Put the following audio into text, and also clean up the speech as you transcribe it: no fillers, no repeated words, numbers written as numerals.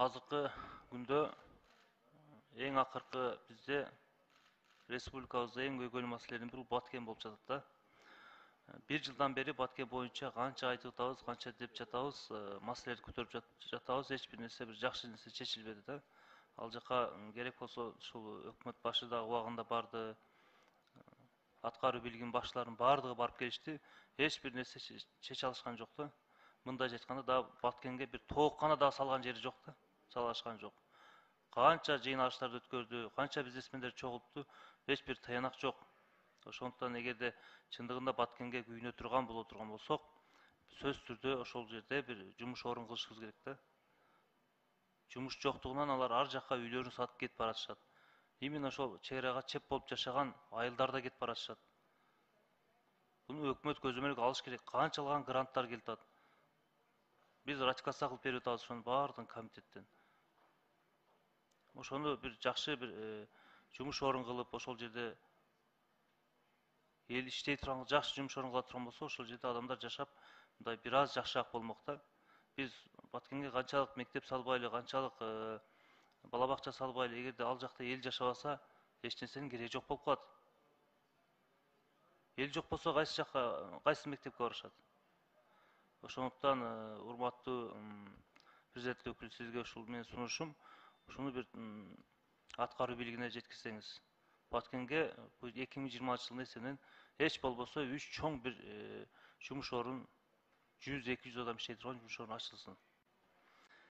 Азыркы күндө эң акыркы бизде республикабызда эң көйгөйлүү маселелердин бири Баткен болуп жатат да. Бир жылдан бери Баткен боюнча канча айтып атабыз, канча деп жатабыз, маселелерди көтөрүп жатабыз, эч бир нерсе, бир жакшы нерсе чечилбеди да. Ал жака керек болсо ушул өкмөт башы да убагында барды, аткаруу бийлигинин башчыларынын баардыгы барып келишти, эч бир нерсе чече алышкан жок да. Мындайча айтканда да Баткенге бир тооккана да салган жери жок да, сала алышкан жок. Канча жыйналыштарды өткөрдү, канча бизнесмендер чогултту, эч бир таянак жок. Ошондуктан эгерде чындыгында Баткенге күйүнө турган болсок, сөзсүз түрдө ошол жерде бир жумуш орун кылышыбыз керек да. Жумуш жоктугунан алар ар жакка үйлөрүн сатып кетип баратышат. Именно ошол чек арага чеп болуп жашаган айылдар да кетип баратышат. Буну өкмөт көзөмөлгө алыш керек. Канчалган гранттар келип атат. Биз ратификация кылып берип атабыз ошонун баардыгын комитеттен. Ошону бир жакшы бир жумуш орун кылып, ошол жерде эл иштей турган жакшы жумуш орун кыла турган болсо, ошол жерде адамдар жашап, мындай бир аз жакшыраак болмок да. Биз Баткенге канчалык мектеп салбайлы, канчалык бала бакча салбайлы, эгерде ал жакта эл жашабаса, эч нерсенин кереги жок болуп калат. Эл жок болсо кайсы жакка, кайсы мектепке барышат? Ошондуктан урматтуу президенттик өкүл, сизге ушул менин сунушум, ушуну бир аткаруу бийлигине жеткизсеңиз. Баткенге 2020 жылдын эсебинен эч болбосо 3 чоң бир жумуш орун, 100-200 адам иштей турган жумуш орун ачылсын.